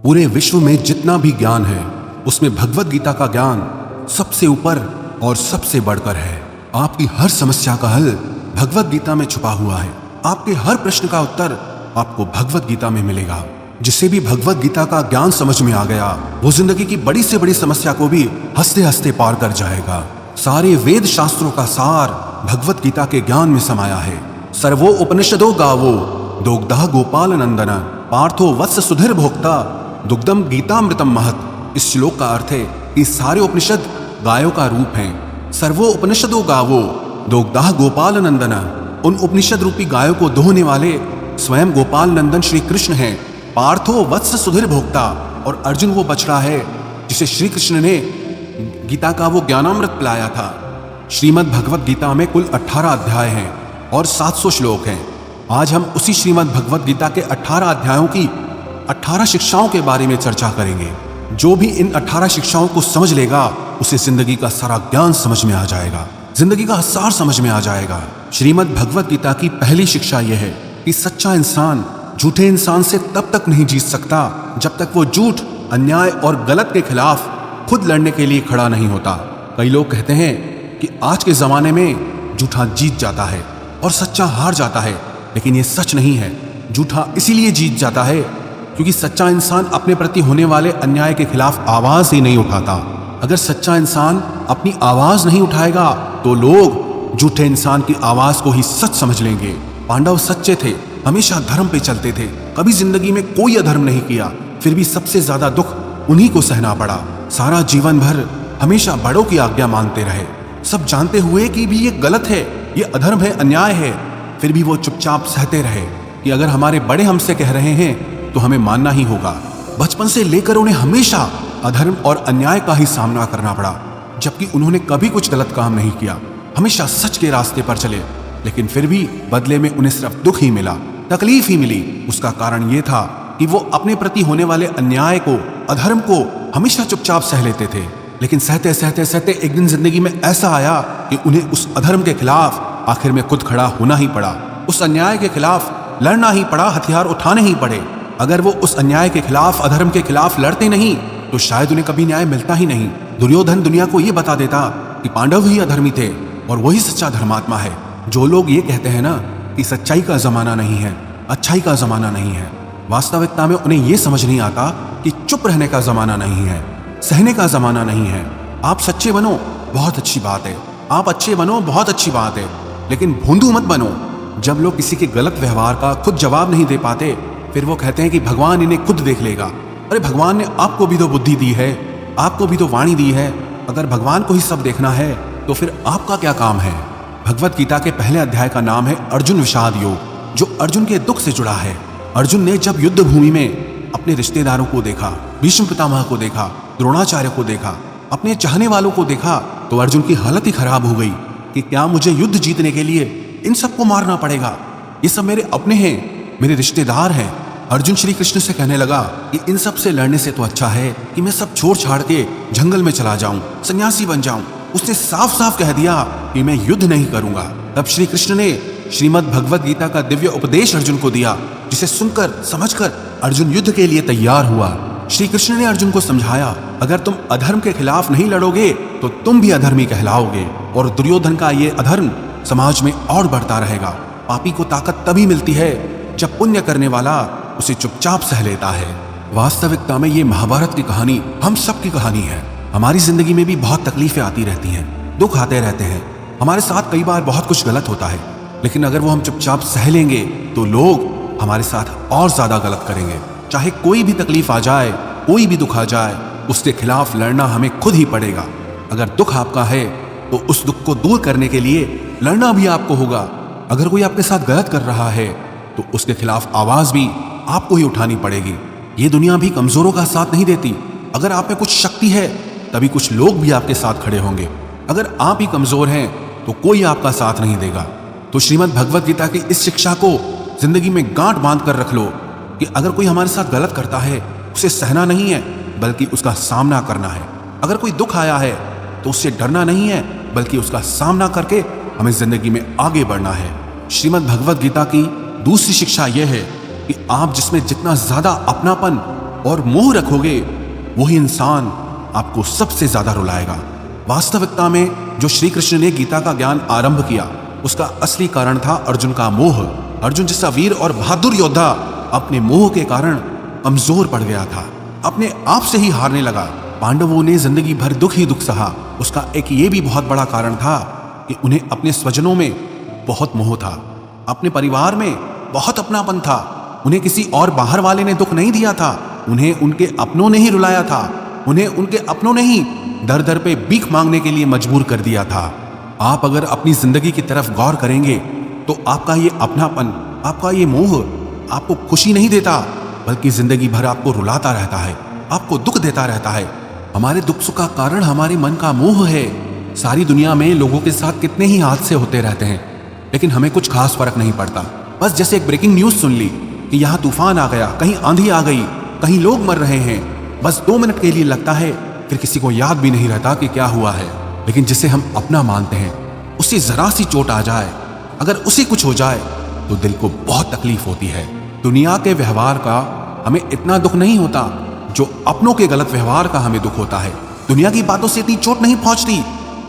पूरे विश्व में जितना भी ज्ञान है उसमें भगवत गीता का ज्ञान सबसे ऊपर और सबसे बढ़कर है। आपकी हर समस्या का हल भगवत गीता में छुपा हुआ है। आपके हर प्रश्न का उत्तर आपको भगवत गीता में मिलेगा। जिसे भी भगवत गीता का ज्ञान समझ में आ गया वो जिंदगी की बड़ी से बड़ी समस्या को भी हंसते हंसते पार कर जाएगा। सारे वेद शास्त्रों का सार भगवत गीता के ज्ञान में समाया है। सर्वो उपनिषदो गावो दोग्धा गोपाल नंदन पार्थो वत्स सुधीर भोक्ता दुग्धम गीतामृतम महत। इस श्लोक का अर्थ है कि सारे उपनिषद गायों का रूप हैं। सर्वो उपनिषदो गावो दोग्धा गोपाल नंदन, उन उपनिषद रूपी गायों को दोहने वाले स्वयं गोपाल नंदन श्री कृष्ण हैं। पार्थो वत्स सुधीर भोक्ता, और अर्जुन वो बछड़ा है जिसे श्री कृष्ण ने गीता का वो ज्ञानामृत पिलाया था। श्रीमद् भगवत गीता में कुल 18 अध्याय हैं और 700 श्लोक हैं। आज हम उसी श्रीमद् भगवत गीता के 18 अध्यायों की 18 शिक्षाओं के बारे में चर्चा करेंगे। जो भी इन 18 शिक्षाओं को समझ लेगा उसे जिंदगी का सारा ज्ञान समझ में आ जाएगा, जिंदगी का सार समझ में आ जाएगा। श्रीमद् भगवत गीता की पहली शिक्षा यह है कि सच्चा इंसान झूठे इंसान से तब तक नहीं जीत सकता जब तक वो झूठ, अन्याय और गलत के खिलाफ खुद लड़ने के लिए खड़ा नहीं होता। कई लोग कहते हैं कि आज के जमाने में झूठा जीत जाता है और सच्चा हार जाता है, लेकिन ये सच नहीं है। झूठा इसीलिए जीत जाता है क्योंकि सच्चा इंसान अपने प्रति होने वाले अन्याय के खिलाफ आवाज ही नहीं उठाता। अगर सच्चा इंसान अपनी आवाज नहीं उठाएगा तो लोग झूठे इंसान की आवाज को ही सच समझ लेंगे। पांडव सच्चे थे, हमेशा धर्म पे चलते थे, कभी जिंदगी में कोई अधर्म नहीं किया, फिर भी सबसे ज्यादा दुख उन्हीं को सहना पड़ा। सारा जीवन भर हमेशा बड़ों की आज्ञा मानते रहे, सब जानते हुए कि भी ये गलत है, ये अधर्म है, अन्याय है, फिर भी वो चुपचाप सहते रहे कि अगर हमारे बड़े हमसे कह रहे हैं तो हमें मानना ही होगा। बचपन से लेकर उन्हें हमेशा अधर्म और अन्याय का ही सामना करना पड़ा, जबकि उन्होंने कभी कुछ गलत काम नहीं किया, हमेशा सच के रास्ते पर चले, लेकिन फिर भी बदले में उन्हें सिर्फ दुख ही मिला, तकलीफ ही मिली। उसका कारण ये था कि वो अपने प्रति होने वाले अन्याय को, अधर्म को हमेशा चुपचाप सह लेते थे। लेकिन सहते सहते सहते एक दिन जिंदगी में ऐसा आया कि उन्हें उस अधर्म के खिलाफ आखिर में खुद खड़ा होना ही पड़ा, उस अन्याय के खिलाफ लड़ना ही पड़ा, हथियार उठाने ही पड़े। अगर वो उस अन्याय के खिलाफ, अधर्म के खिलाफ लड़ते नहीं तो शायद उन्हें कभी न्याय मिलता ही नहीं। दुर्योधन दुनिया को ये बता देता कि पांडव ही अधर्मी थे और वही सच्चा धर्मात्मा है। जो लोग ये कहते हैं ना कि सच्चाई का जमाना नहीं है, अच्छाई का जमाना नहीं है, वास्तविकता में उन्हें ये समझ नहीं आता कि चुप रहने का जमाना नहीं है, सहने का जमाना नहीं है। आप सच्चे बनो, बहुत अच्छी बात है, आप अच्छे बनो, बहुत अच्छी बात है, लेकिन भोंदू मत बनो। जब लोग किसी के गलत व्यवहार का खुद जवाब नहीं दे पाते फिर वो कहते हैं कि भगवान इन्हें खुद देख लेगा। अरे भगवान ने आपको भी तो बुद्धि दी है, आपको भी तो वाणी दी है। अगर भगवान को ही सब देखना है तो फिर आपका क्या काम है। भगवत गीता के पहले अध्याय का नाम है अर्जुन विषाद योग, जो अर्जुन के दुख से जुड़ा है। अर्जुन ने जब युद्ध भूमि में अपने रिश्तेदारों को देखा, भीष्म पितामह को देखा, द्रोणाचार्य को देखा, अपने चाहने वालों को देखा, तो अर्जुन की हालत ही खराब हो गई कि क्या मुझे युद्ध जीतने के लिए इन सबको मारना पड़ेगा? ये सब मेरे अपने हैं, मेरे रिश्तेदार हैं। अर्जुन श्री कृष्ण से कहने लगा कि इन सब से लड़ने से तो अच्छा है कि मैं सब छोड़ छाड़ के जंगल में चला जाऊं, सन्यासी बन जाऊं। उसने साफ साफ कह दिया कि मैं युद्ध नहीं करूंगा। तब श्री कृष्ण ने श्रीमद् भगवत गीता का दिव्य उपदेश अर्जुन को दिया, जिसे सुनकर समझकर अर्जुन युद्ध के लिए तैयार हुआ। श्री कृष्ण ने अर्जुन को समझाया, अगर तुम अधर्म के खिलाफ नहीं लड़ोगे तो तुम भी अधर्मी कहलाओगे और दुर्योधन का ये अधर्म समाज में और बढ़ता रहेगा। पापी को ताकत तभी मिलती है जब पुण्य करने वाला उसे चुपचाप सह लेता है। वास्तविकता में ये महाभारत की कहानी हम सब की कहानी है। हमारी जिंदगी में भी बहुत तकलीफें आती रहती हैं, दुख आते रहते हैं, हमारे साथ कई बार बहुत कुछ गलत होता है, लेकिन अगर वो हम चुपचाप सह लेंगे तो लोग हमारे साथ और ज्यादा गलत करेंगे। चाहे कोई भी तकलीफ आ जाए, कोई भी दुख आ जाए, उसके खिलाफ लड़ना हमें खुद ही पड़ेगा। अगर दुख आपका है तो उस दुख को दूर करने के लिए लड़ना भी आपको होगा। अगर कोई आपके साथ गलत कर रहा है तो उसके खिलाफ आवाज भी आपको ही उठानी पड़ेगी। ये दुनिया भी कमजोरों का साथ नहीं देती। अगर आप में कुछ शक्ति है तभी कुछ लोग भी आपके साथ खड़े होंगे। अगर आप ही कमजोर हैं तो कोई आपका साथ नहीं देगा। तो श्रीमद् भगवत गीता की इस शिक्षा को जिंदगी में गांठ बांध कर रख लो कि अगर कोई हमारे साथ गलत करता है उसे सहना नहीं है बल्कि उसका सामना करना है। अगर कोई दुख आया है तो उससे डरना नहीं है बल्कि उसका सामना करके हमें जिंदगी में आगे बढ़ना है। श्रीमद् भगवत गीता की दूसरी शिक्षा यह है कि आप जिसमें जितना ज्यादा अपनापन और मोह रखोगे, वही इंसान आपको सबसे ज्यादा रुलाएगा। वास्तविकता में जो श्री कृष्ण ने गीता का ज्ञान आरंभ किया, उसका असली कारण था अर्जुन का मोह। अर्जुन जैसा वीर और बहादुर योद्धा अपने मोह के कारण कमजोर पड़ गया था, अपने आप से ही हारने लगा। पांडवों ने जिंदगी भर दुख ही दुख सहा। उसका एक ये भी बहुत बड़ा कारण था कि उन्हें अपने स्वजनों में बहुत मोह था, अपने परिवार में बहुत अपनापन था। उन्हें किसी और बाहर वाले ने दुख नहीं दिया था, उन्हें उनके अपनों ने ही रुलाया था। उन्हें उनके अपनों ने ही दर दर पे भीख मांगने के लिए मजबूर कर दिया था। आप अगर अपनी जिंदगी की तरफ गौर करेंगे तो आपका ये अपनापन, आपका ये मोह आपको खुशी नहीं देता, बल्कि जिंदगी भर आपको रुलाता रहता है, आपको दुख देता रहता है। हमारे दुख सुख का कारण हमारे मन का मोह है। सारी दुनिया में लोगों के साथ कितने ही हादसे होते रहते हैं, लेकिन हमें कुछ खास फर्क नहीं पड़ता। बस जैसे एक ब्रेकिंग न्यूज सुन ली कि यहाँ तूफान आ गया, कहीं आंधी आ गई, कहीं लोग मर रहे हैं, बस 2 मिनट के लिए लगता है, फिर किसी को याद भी नहीं रहता कि क्या हुआ है। लेकिन जिसे हम अपना मानते हैं, उसे जरा सी चोट आ जाए, अगर उसे कुछ हो जाए तो दिल को बहुत तकलीफ होती है। दुनिया के व्यवहार का हमें इतना दुख नहीं होता जो अपनों के गलत व्यवहार का हमें दुख होता है। दुनिया की बातों से इतनी चोट नहीं पहुंचती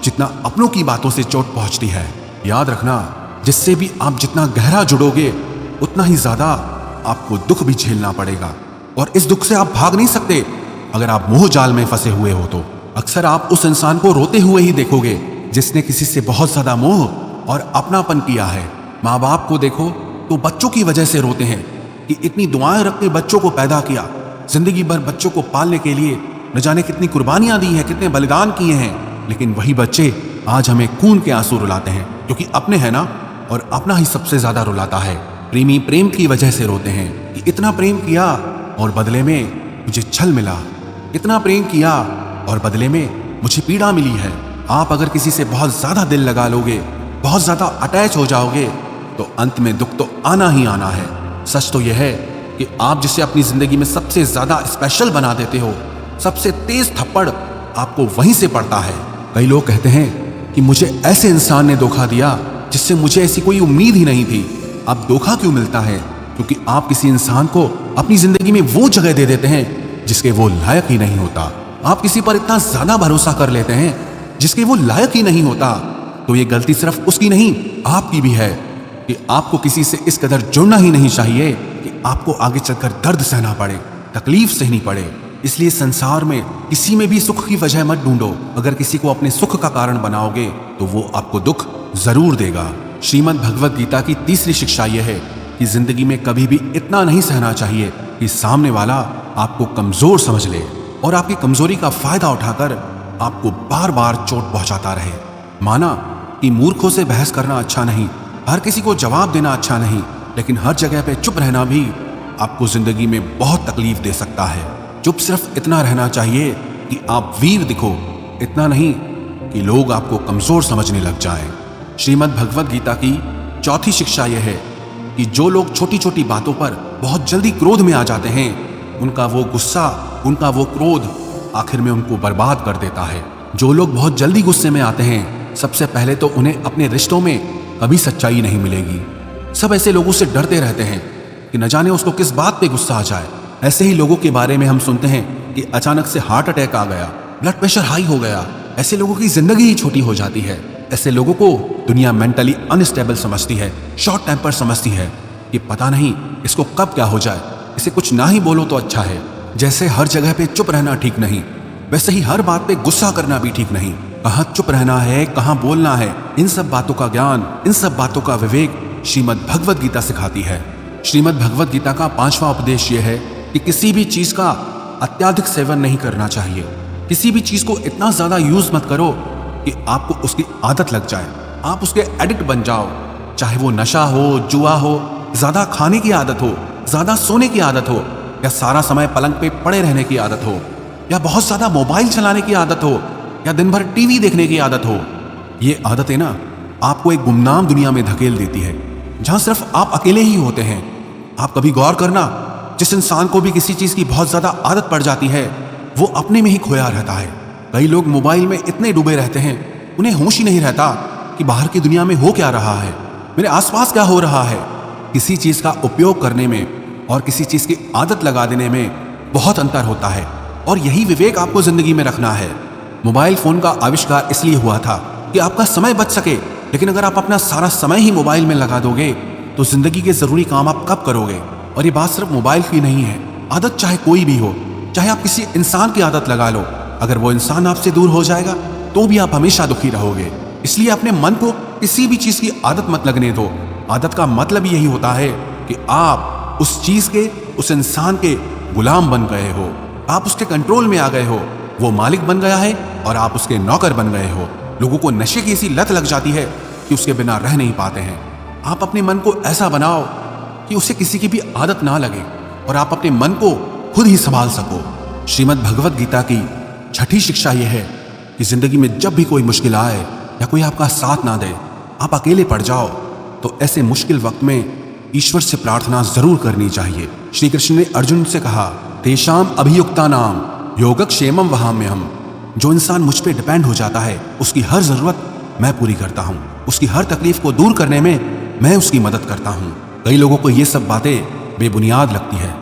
जितना अपनों की बातों से चोट पहुंचती है। याद रखना, जिससे भी आप जितना गहरा जुड़ोगे उतना ही ज्यादा आपको दुख भी झेलना पड़ेगा, और इस दुख से आप भाग नहीं सकते। अगर आप मोह जाल में फंसे हुए हो तो अक्सर आप उस इंसान को रोते हुए ही देखोगे जिसने किसी से बहुत ज्यादा मोह और अपनापन किया है। माँ बाप को देखो तो बच्चों की वजह से रोते हैं कि इतनी दुआएं रख के बच्चों को पैदा किया, जिंदगी भर बच्चों को पालने के लिए न जाने कितनी कुर्बानियां दी हैं, कितने बलिदान किए हैं, लेकिन वही बच्चे आज हमें खून के आंसू रुलाते हैं, क्योंकि अपने हैं ना, और अपना ही सबसे ज्यादा रुलाता है। प्रेमी प्रेम की वजह से रोते हैं कि इतना प्रेम किया और बदले में मुझे छल मिला, इतना प्रेम किया और बदले में मुझे पीड़ा मिली है। आप अगर किसी से बहुत ज्यादा दिल लगा लोगे, बहुत ज्यादा अटैच हो जाओगे, तो अंत में दुख तो आना ही आना है। सच तो यह है कि आप जिसे अपनी जिंदगी में सबसे ज्यादा स्पेशल बना देते हो, सबसे तेज थप्पड़ आपको वहीं से पड़ता है। कई लोग कहते हैं कि मुझे ऐसे इंसान ने धोखा दिया जिससे मुझे ऐसी कोई उम्मीद ही नहीं थी। अब धोखा क्यों मिलता है? क्योंकि आप किसी इंसान को अपनी जिंदगी में वो जगह दे देते हैं जिसके वो लायक ही नहीं होता। आप किसी पर इतना ज्यादा भरोसा कर लेते हैं जिसके वो लायक ही नहीं होता। तो ये गलती सिर्फ उसकी नहीं, आपकी भी है कि आपको किसी से इस कदर जुड़ना ही नहीं चाहिए कि आपको आगे चलकर दर्द सहना पड़े, तकलीफ सहनी पड़े। इसलिए संसार में किसी में भी सुख की वजह मत ढूंढो। अगर किसी को अपने सुख का कारण बनाओगे तो वो आपको दुख जरूर देगा। श्रीमद् भगवद गीता की तीसरी शिक्षा यह है कि जिंदगी में कभी भी इतना नहीं सहना चाहिए कि सामने वाला आपको कमजोर समझ ले और आपकी कमजोरी का फायदा उठाकर आपको बार बार चोट पहुंचाता रहे। माना कि मूर्खों से बहस करना अच्छा नहीं, हर किसी को जवाब देना अच्छा नहीं, लेकिन हर जगह पे चुप रहना भी आपको जिंदगी में बहुत तकलीफ दे सकता है। चुप सिर्फ इतना रहना चाहिए कि आप वीर दिखो, इतना नहीं कि लोग आपको कमजोर समझने लग जाएं। श्रीमद् भगवद गीता की चौथी शिक्षा यह है कि जो लोग छोटी छोटी बातों पर बहुत जल्दी क्रोध में आ जाते हैं, उनका वो गुस्सा, उनका वो क्रोध आखिर में उनको बर्बाद कर देता है। जो लोग बहुत जल्दी गुस्से में आते हैं, सबसे पहले तो उन्हें अपने रिश्तों में कभी सच्चाई नहीं मिलेगी। सब ऐसे लोगों से डरते रहते हैं कि न जाने उसको किस बात पे गुस्सा आ जाए। ऐसे ही लोगों के बारे में हम सुनते हैं कि अचानक से हार्ट अटैक आ गया, ब्लड प्रेशर हाई हो गया। ऐसे लोगों की जिंदगी ही छोटी हो जाती है। ऐसे लोगों को दुनिया मेंटली अनस्टेबल समझती है, शॉर्ट टेम्पर समझती है कि पता नहीं इसको कब क्या हो जाए, इसे कुछ ना ही बोलो तो अच्छा है। जैसे हर जगह पे चुप रहना ठीक नहीं, वैसे ही हर बात पे गुस्सा करना भी ठीक नहीं। कहाँ चुप रहना है, कहाँ बोलना है, इन सब बातों का ज्ञान, इन सब बातों का विवेक श्रीमद् भगवद गीता सिखाती है। श्रीमद् भगवद गीता का 5वां उपदेश यह है कि किसी भी चीज का अत्यधिक सेवन नहीं करना चाहिए। किसी भी चीज को इतना ज्यादा यूज मत करो कि आपको उसकी आदत लग जाए, आप उसके एडिक्ट बन जाओ। चाहे वो नशा हो, जुआ हो, ज्यादा खाने की आदत हो, ज्यादा सोने की आदत हो, या सारा समय पलंग पे पड़े रहने की आदत हो, या बहुत ज्यादा मोबाइल चलाने की आदत हो, या दिन भर टीवी देखने की आदत हो। ये आदतें ना आपको एक गुमनाम दुनिया में धकेल देती है जहां सिर्फ आप अकेले ही होते हैं। आप कभी गौर करना, जिस इंसान को भी किसी चीज की बहुत ज्यादा आदत पड़ जाती है वो अपने में ही खोया रहता है। कई लोग मोबाइल में इतने डूबे रहते हैं, उन्हें होश ही नहीं रहता कि बाहर की दुनिया में हो क्या रहा है, मेरे आसपास क्या हो रहा है। किसी चीज का उपयोग करने में और किसी चीज की आदत लगा देने में बहुत अंतर होता है और यही विवेक आपको जिंदगी में रखना है। मोबाइल फोन का आविष्कार इसलिए हुआ था कि आपका समय बच सके, लेकिन अगर आप अपना सारा समय ही मोबाइल में लगा दोगे तो जिंदगी के जरूरी काम आप कब करोगे? और ये बात सिर्फ मोबाइल की नहीं है, आदत चाहे कोई भी हो, चाहे आप किसी इंसान की आदत लगा लो, अगर वो इंसान आपसे दूर हो जाएगा तो भी आप हमेशा दुखी रहोगे। इसलिए अपने मन को किसी भी चीज की आदत मत लगने दो। आदत का मतलब यही होता है कि आप उस चीज के, उस इंसान के गुलाम बन गए हो, आप उसके कंट्रोल में आ गए हो, वो मालिक बन गया है और आप उसके नौकर बन गए हो। लोगों को नशे की ऐसी लत लग जाती है कि उसके बिना रह नहीं पाते हैं। आप अपने मन को ऐसा बनाओ कि उसे किसी की भी आदत ना लगे और आप अपने मन को खुद ही संभाल सको। श्रीमद् भगवत गीता की छठी शिक्षा यह है कि जिंदगी में जब भी कोई मुश्किल आए या कोई आपका साथ ना दे, आप अकेले पड़ जाओ, तो ऐसे मुश्किल वक्त में ईश्वर से प्रार्थना जरूर करनी चाहिए। श्री कृष्ण ने अर्जुन से कहा, तेषाम अभियुक्ता नाम योगक्षेमम वहाम्यहम्। जो इंसान मुझ पे डिपेंड हो जाता है उसकी हर जरूरत मैं पूरी करता हूँ, उसकी हर तकलीफ को दूर करने में मैं उसकी मदद करता हूँ। कई लोगों को ये सब बातें बेबुनियाद लगती है,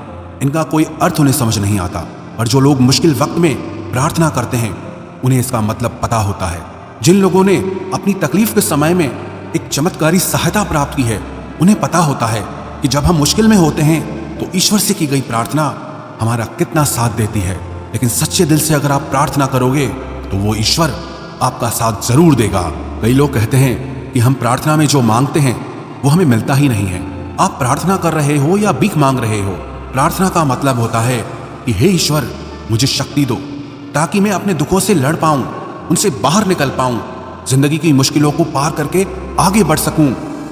इनका कोई अर्थ उन्हें समझ नहीं आता, और जो लोग मुश्किल वक्त में प्रार्थना करते हैं उन्हें इसका मतलब पता होता है। जिन लोगों ने अपनी तकलीफ के समय में एक चमत्कारी सहायता प्राप्त की है, उन्हें पता होता है कि जब हम मुश्किल में होते हैं तो ईश्वर से की गई प्रार्थना हमारा कितना साथ देती है। लेकिन सच्चे दिल से अगर आप प्रार्थना करोगे तो वो ईश्वर आपका साथ जरूर देगा। कई लोग कहते हैं कि हम प्रार्थना में जो मांगते हैं वो हमें मिलता ही नहीं है। आप प्रार्थना कर रहे हो या भीख मांग रहे हो, प्रार्थना का मतलब होता है कि हे ईश्वर, मुझे शक्ति दो ताकि मैं अपने दुखों से लड़ पाऊं, उनसे बाहर निकल पाऊं, जिंदगी की मुश्किलों को पार करके आगे बढ़ सकूं।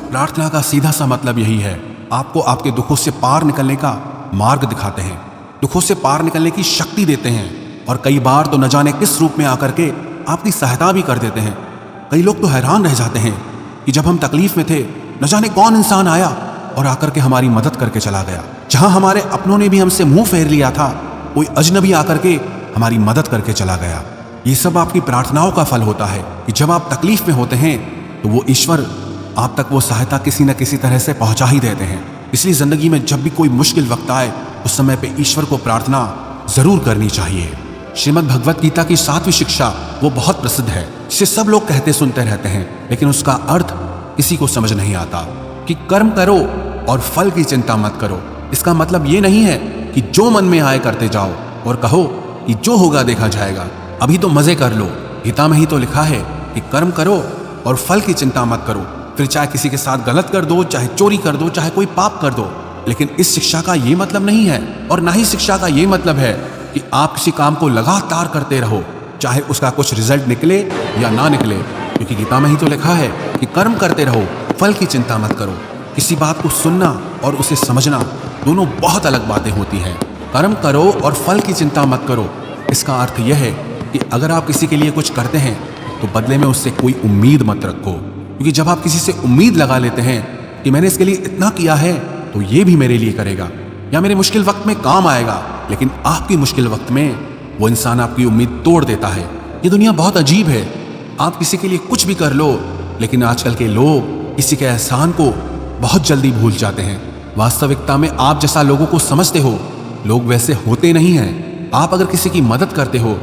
प्रार्थना का सीधा सा मतलब यही है, आपको आपके दुखों से पार निकलने का मार्ग दिखाते हैं, दुखों से पार निकलने की शक्ति देते हैं, और कई बार तो न जाने किस रूप में आकर के आपकी सहायता भी कर देते हैं। कई लोग तो हैरान रह जाते हैं कि जब हम तकलीफ में थे न जाने कौन इंसान आया और आकर के हमारी मदद करके चला गया। जहां हमारे अपनों ने भी हमसे मुंह फेर लिया था, कोई अजनबी आकर के हमारी मदद करके चला गया। ये सब आपकी प्रार्थनाओं का फल होता है कि जब आप तकलीफ में होते हैं तो वो ईश्वर आप तक वो सहायता किसी न किसी तरह से पहुंचा ही देते हैं। इसलिए जिंदगी में जब भी कोई मुश्किल वक्त आए उस समय पे ईश्वर को प्रार्थना जरूर करनी चाहिए। श्रीमद् भगवत गीता की 7वीं शिक्षा वो बहुत प्रसिद्ध है, जिसे सब लोग कहते सुनते रहते हैं, लेकिन उसका अर्थ किसी को समझ नहीं आता कि कर्म करो और फल की चिंता मत करो। इसका मतलब ये नहीं है कि जो मन में आए करते जाओ और कहो कि जो होगा देखा जाएगा, अभी तो मजे कर लो। गीता में ही तो लिखा है कि कर्म करो और फल की चिंता मत करो, फिर चाहे किसी के साथ गलत कर दो, चाहे चोरी कर दो, चाहे कोई पाप कर दो। लेकिन इस शिक्षा का ये मतलब नहीं है, और ना ही शिक्षा का ये मतलब है कि आप किसी काम को लगातार करते रहो, चाहे उसका कुछ रिजल्ट निकले या ना निकले, क्योंकि गीता में ही तो लिखा है कि कर्म करते रहो, फल की चिंता मत करो। किसी बात को सुनना और उसे समझना दोनों बहुत अलग बातें होती हैं। कर्म करो और फल की चिंता मत करो, इसका अर्थ यह है कि अगर आप किसी के लिए कुछ करते हैं तो बदले में उससे कोई उम्मीद मत रखो, क्योंकि जब आप किसी से उम्मीद लगा लेते हैं कि मैंने इसके लिए इतना किया है तो ये भी मेरे लिए करेगा या मेरे मुश्किल वक्त में काम आएगा, लेकिन आपकी मुश्किल वक्त में वो इंसान आपकी उम्मीद तोड़ देता है। ये दुनिया बहुत अजीब है, आप किसी के लिए कुछ भी कर लो, लेकिन आजकल के लोग किसी के एहसान को बहुत जल्दी भूल जाते हैं। वास्तविकता में आप जैसा लोगों को समझते हो, लोग वैसे होते नहीं हैं। आप अगर किसी की मदद करते हो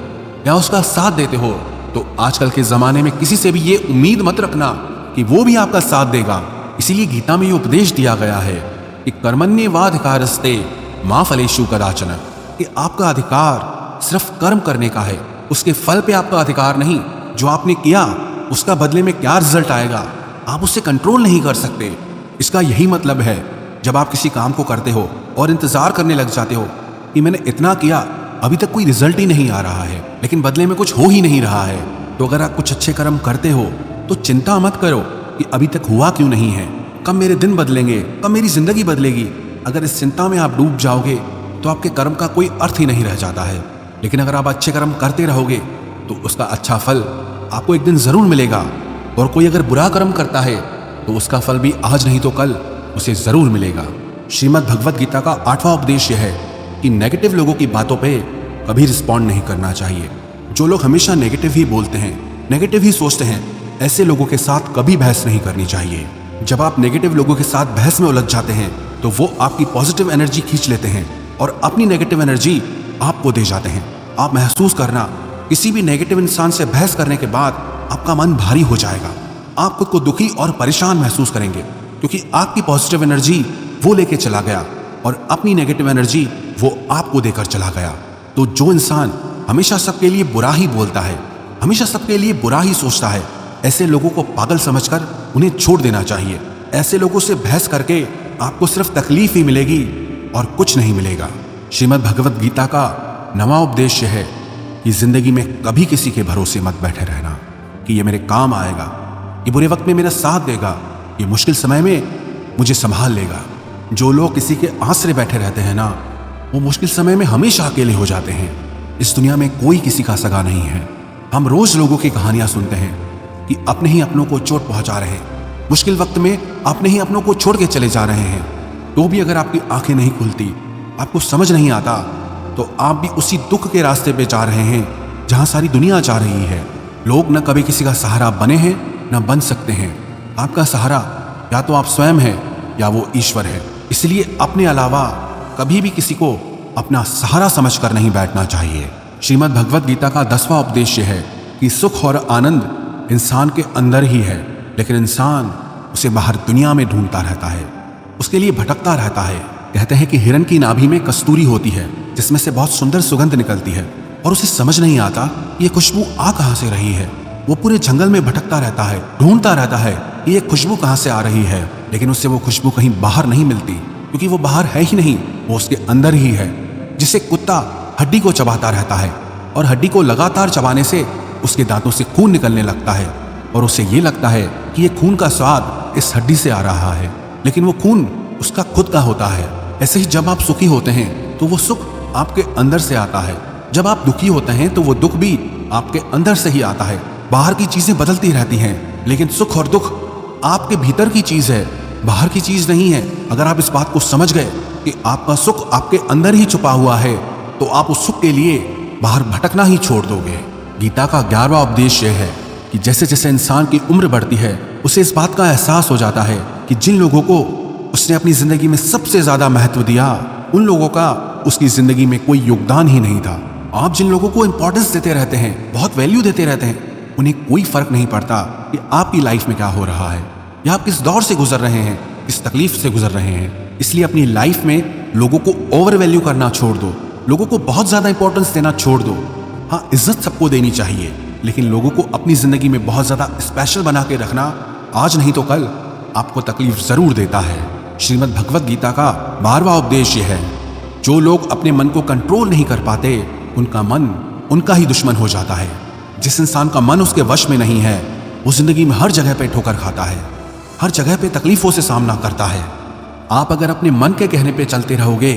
या उसका साथ देते हो तो आजकल के जमाने में किसी से भी ये उम्मीद मत रखना कि वो भी आपका साथ देगा। इसीलिए गीता में ये उपदेश दिया गया है कि कर्मण्येवाधिकारस्ते मा फलेषु कदाचन, कि आपका अधिकार सिर्फ कर्म करने का है, उसके फल पे आपका अधिकार नहीं। जो आपने किया उसका बदले में क्या रिजल्ट आएगा आप उससे कंट्रोल नहीं कर सकते। इसका यही मतलब है, जब आप किसी काम को करते हो और इंतजार करने लग जाते हो कि मैंने इतना किया, अभी तक कोई रिजल्ट ही नहीं आ रहा है, लेकिन बदले में कुछ हो ही नहीं रहा है, तो अगर आप कुछ अच्छे कर्म करते हो तो चिंता मत करो कि अभी तक हुआ क्यों नहीं है, कब मेरे दिन बदलेंगे, कब मेरी जिंदगी बदलेगी। अगर इस चिंता में आप डूब जाओगे तो आपके कर्म का कोई अर्थ ही नहीं रह जाता है। लेकिन अगर आप अच्छे कर्म करते रहोगे तो उसका अच्छा फल आपको एक दिन जरूर मिलेगा, और कोई अगर बुरा कर्म करता है तो उसका फल भी आज नहीं तो कल उसे जरूर मिलेगा। श्रीमद् भगवत गीता का 8वां उपदेश यह है कि नेगेटिव लोगों की बातों पे कभी रिस्पॉन्ड नहीं करना चाहिए। जो लोग हमेशा नेगेटिव ही बोलते हैं, नेगेटिव ही सोचते हैं, ऐसे लोगों के साथ कभी बहस नहीं करनी चाहिए। जब आप नेगेटिव लोगों के साथ बहस में उलझ जाते हैं तो वो आपकी पॉजिटिव एनर्जी खींच लेते हैं और अपनी नेगेटिव एनर्जी आपको दे जाते हैं। आप महसूस करना, किसी भी नेगेटिव इंसान से बहस करने के बाद आपका मन भारी हो जाएगा। आप खुद को दुखी और परेशान महसूस करेंगे, क्योंकि आपकी पॉजिटिव एनर्जी वो लेके चला गया और अपनी नेगेटिव एनर्जी वो आपको देकर चला गया। तो जो इंसान हमेशा सबके लिए बुरा ही बोलता है, हमेशा सबके लिए बुरा ही सोचता है, ऐसे लोगों को पागल समझकर उन्हें छोड़ देना चाहिए। ऐसे लोगों से बहस करके आपको सिर्फ तकलीफ ही मिलेगी और कुछ नहीं मिलेगा। श्रीमद् भगवत गीता का 9वां उपदेश है कि जिंदगी में कभी किसी के भरोसे मत बैठे रहना कि ये मेरे काम आएगा, ये बुरे वक्त में मेरा साथ देगा, ये मुश्किल समय में मुझे संभाल लेगा। जो लोग किसी के आसरे बैठे रहते हैं ना, वो मुश्किल समय में हमेशा अकेले हो जाते हैं। इस दुनिया में कोई किसी का सगा नहीं है। हम रोज लोगों की कहानियां सुनते हैं कि अपने ही अपनों को चोट पहुंचा रहे हैं, मुश्किल वक्त में अपने ही अपनों को छोड़ के चले जा रहे हैं। तो भी अगर आपकी आंखें नहीं खुलती, आपको समझ नहीं आता, तो आप भी उसी दुख के रास्ते पे जा रहे हैं जहां सारी दुनिया जा रही है। लोग न कभी किसी का सहारा बने हैं न बन सकते हैं। आपका सहारा या तो आप स्वयं हैं या वो ईश्वर है। इसलिए अपने अलावा कभी भी किसी को अपना सहारा समझकर नहीं बैठना चाहिए। श्रीमद् भगवत गीता का 10वां उपदेश है कि सुख और आनंद इंसान के अंदर ही है, लेकिन इंसान उसे बाहर दुनिया में ढूंढता रहता है, उसके लिए भटकता रहता है। कहते हैं कि हिरण की नाभि में कस्तूरी होती है, जिसमें से बहुत सुंदर सुगंध निकलती है, और उसे समझ नहीं आता ये खुशबू आ कहां से रही है। वो पूरे जंगल में भटकता रहता है, ढूंढता रहता है कि ये खुशबू कहां से आ रही है, लेकिन उससे वो खुशबू कहीं बाहर नहीं मिलती, क्योंकि वो बाहर है ही नहीं, वो उसके अंदर ही है। जिसे कुत्ता हड्डी को चबाता रहता है और हड्डी को लगातार चबाने से उसके दांतों से खून निकलने लगता है, और उसे ये लगता है कि ये खून का स्वाद इस हड्डी से आ रहा है, लेकिन वो खून उसका खुद का होता है। ऐसे ही जब आप सुखी होते हैं तो वो सुख आपके अंदर से आता है, जब आप दुखी होते हैं तो वो दुख भी आपके अंदर से ही आता है। बाहर की चीजें बदलती रहती हैं, लेकिन सुख और दुख आपके भीतर की चीज है, बाहर की चीज नहीं है। अगर आप इस बात को समझ गए कि आपका सुख आपके अंदर ही छुपा हुआ है, तो आप उस सुख के लिए बाहर भटकना ही छोड़ दोगे। गीता का 11वां उपदेश है कि जैसे जैसे इंसान की उम्र बढ़ती है, उसे इस बात का एहसास हो जाता है कि जिन लोगों को उसने अपनी जिंदगी में सबसे ज्यादा महत्व दिया, उन लोगों का उसकी जिंदगी में कोई योगदान ही नहीं था। आप जिन लोगों को इंपॉर्टेंस देते रहते हैं, बहुत वैल्यू देते रहते हैं, उन्हें कोई फर्क नहीं पड़ता कि आपकी लाइफ में क्या हो रहा है या आप किस दौर से गुजर रहे हैं, किस तकलीफ से गुजर रहे हैं। इसलिए अपनी लाइफ में लोगों को ओवर वैल्यू करना छोड़ दो, लोगों को बहुत ज्यादा इंपॉर्टेंस देना छोड़ दो। हाँ, इज्जत सबको देनी चाहिए, लेकिन लोगों को अपनी जिंदगी में बहुत ज्यादा स्पेशल बना के रखना आज नहीं तो कल आपको तकलीफ जरूर देता है। श्रीमद् भगवत गीता का 12वां उपदेश है, जो लोग अपने मन को कंट्रोल नहीं कर पाते, उनका मन उनका ही दुश्मन हो जाता है। जिस इंसान का मन उसके वश में नहीं है, वो जिंदगी में हर जगह पे ठोकर खाता है, हर जगह पे तकलीफों से सामना करता है। आप अगर अपने मन के कहने पे चलते रहोगे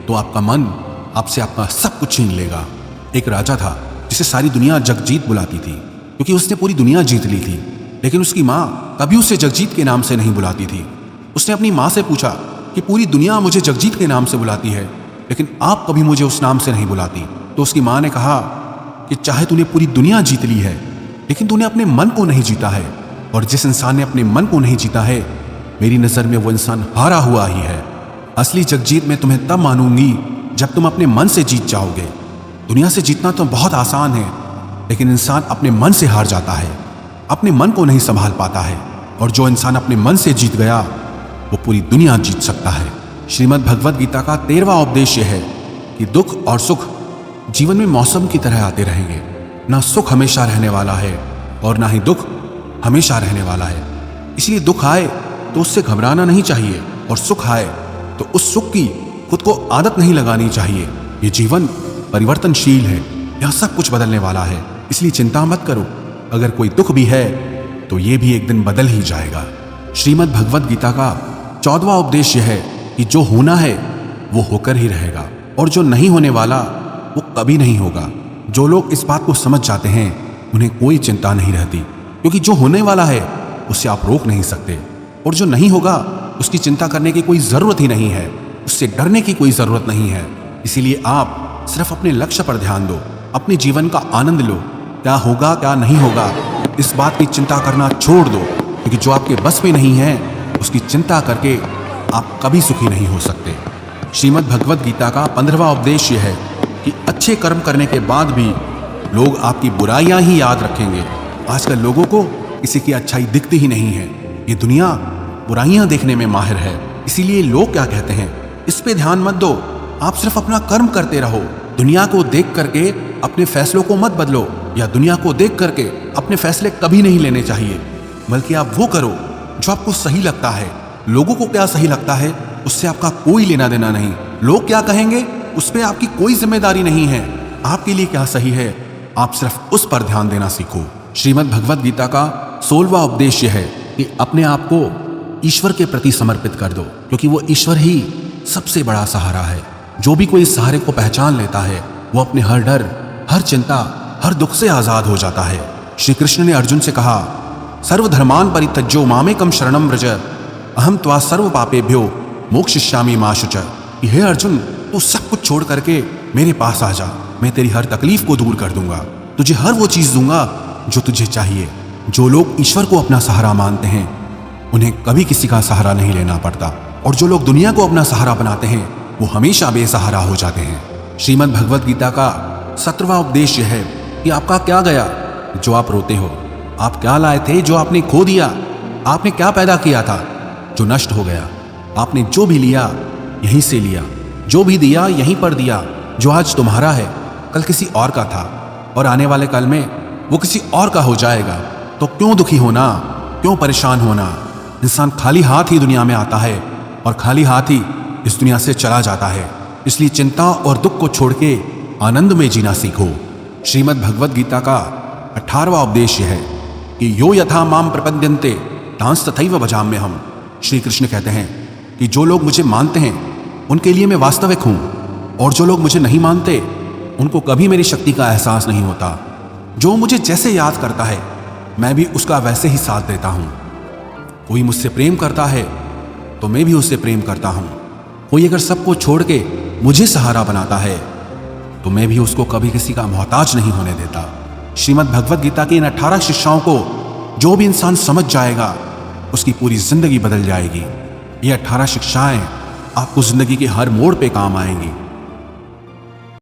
तो आपका मन आपसे आपका सब कुछ छीन लेगा। एक राजा था जिसे सारी दुनिया जगजीत बुलाती थी, क्योंकि उसने पूरी दुनिया जीत ली थी, लेकिन उसकी माँ कभी उसे जगजीत के नाम से नहीं बुलाती थी। उसने अपनी माँ से पूछा कि पूरी दुनिया मुझे जगजीत के नाम से बुलाती है, लेकिन आप कभी मुझे उस नाम से नहीं बुलाती। तो उसकी माँ ने कहा कि चाहे तूने पूरी दुनिया जीत ली है, लेकिन तूने अपने मन को नहीं जीता है, और जिस इंसान ने अपने मन को नहीं जीता है, मेरी नजर में वो इंसान हारा हुआ ही है। असली जगजीत मैं तुम्हें तब मानूंगी जब तुम अपने मन से जीत जाओगे। दुनिया से जीतना तो बहुत आसान है, लेकिन इंसान अपने मन से हार जाता है, अपने मन को नहीं संभाल पाता है, और जो इंसान अपने मन से जीत गया वो पूरी दुनिया जीत सकता है। श्रीमद् भगवत गीता का 13वां उपदेश है कि दुख और सुख जीवन में मौसम की तरह आते रहेंगे। ना सुख हमेशा रहने वाला है और ना ही दुख हमेशा रहने वाला है। इसलिए दुख आए तो उससे घबराना नहीं चाहिए, और सुख आए तो उस सुख की खुद को आदत नहीं लगानी चाहिए। ये जीवन परिवर्तनशील है, यह सब कुछ बदलने वाला है, इसलिए चिंता मत करो। अगर कोई दुख भी है तो ये भी एक दिन बदल ही जाएगा। श्रीमद् भगवत गीता का 14वां उपदेश है कि जो होना है वो होकर ही रहेगा, और जो नहीं होने वाला वो कभी नहीं होगा। जो लोग इस बात को समझ जाते हैं उन्हें कोई चिंता नहीं रहती, क्योंकि जो होने वाला है उसे आप रोक नहीं सकते, और जो नहीं होगा उसकी चिंता करने की कोई जरूरत ही नहीं है, उससे डरने की कोई जरूरत नहीं है। इसीलिए आप सिर्फ अपने लक्ष्य पर ध्यान दो, अपने जीवन का आनंद लो। क्या होगा क्या नहीं होगा इस बात की चिंता करना छोड़ दो, क्योंकि जो आपके बस में नहीं है उसकी चिंता करके आप कभी सुखी नहीं हो सकते। श्रीमद् भगवत गीता का 15वां उपदेश है कि अच्छे कर्म करने के बाद भी लोग आपकी बुराइयां ही याद रखेंगे। आजकल लोगों को किसी की अच्छाई दिखती ही नहीं है। ये दुनिया बुराइयां देखने में माहिर है। इसीलिए लोग क्या कहते हैं, इस पे ध्यान मत दो, आप सिर्फ अपना कर्म करते रहो। दुनिया को देख करके अपने फैसलों को मत बदलो, या दुनिया को देख करके अपने फैसले कभी नहीं लेने चाहिए, बल्कि आप वो करो जो आपको सही लगता है। लोगों को क्या सही लगता है उससे आपका कोई लेना देना नहीं। लोग क्या कहेंगे उस पर आपकी कोई जिम्मेदारी नहीं है। आपके लिए क्या सही है, आप सिर्फ उस पर ध्यान देना सीखो। श्रीमद् भगवद गीता का 16वां उपदेश यह है कि अपने आप को ईश्वर के प्रति समर्पित कर दो, क्योंकि वो ईश्वर ही सबसे बड़ा सहारा है। जो भी कोई इस सहारे को पहचान लेता है वो अपने हर डर, हर चिंता, हर दुख से आजाद हो जाता है। श्री कृष्ण ने अर्जुन से कहा, सर्वधर्मान परित्यज्यो मामेकम शरणम व्रज अहम त्वा सर्व पापेभ्यो मोक्षयिष्यामि मा शुचः। हे अर्जुन, तू सब कुछ छोड़ करके मेरे पास आ जा, मैं तेरी हर तकलीफ को दूर कर दूंगा, तुझे हर वो चीज दूंगा जो तुझे चाहिए। जो लोग ईश्वर को अपना सहारा मानते हैं उन्हें कभी किसी का सहारा नहीं लेना पड़ता, और जो लोग दुनिया को अपना सहारा बनाते हैं वो हमेशा बेसहारा हो जाते हैं। श्रीमद् भगवद गीता का 17वां उपदेश यह है कि आपका क्या गया जो आप रोते हो, आप क्या लाए थे जो आपने खो दिया, आपने क्या पैदा किया था जो नष्ट हो गया, आपने जो भी लिया यहीं से लिया, जो भी दिया यहीं पर दिया। जो आज तुम्हारा है कल किसी और का था, और आने वाले कल में वो किसी और का हो जाएगा। तो क्यों दुखी होना, क्यों परेशान होना। इंसान खाली हाथ ही दुनिया में आता है और खाली हाथ ही इस दुनिया से चला जाता है। इसलिए चिंता और दुख को छोड़ के आनंद में जीना सीखो। श्रीमद् भगवद गीता का 18वां उपदेश यह है कि यो यथा माम प्रपद्यन्ते तांस तथैव भजाम्यहम्। श्री कृष्ण कहते हैं कि जो लोग मुझे मानते हैं उनके लिए मैं वास्तविक हूं, और जो लोग मुझे नहीं मानते उनको कभी मेरी शक्ति का एहसास नहीं होता। जो मुझे जैसे याद करता है मैं भी उसका वैसे ही साथ देता हूं। कोई मुझसे प्रेम करता है तो मैं भी उससे प्रेम करता हूं। कोई अगर सबको छोड़ के मुझे सहारा बनाता है तो मैं भी उसको कभी किसी का मोहताज नहीं होने देता। श्रीमद् भगवद गीता की इन 18 शिक्षाओं को जो भी इंसान समझ जाएगा उसकी पूरी जिंदगी बदल जाएगी। ये 18 शिक्षाएं आपको जिंदगी के हर मोड़ पे काम आएंगी।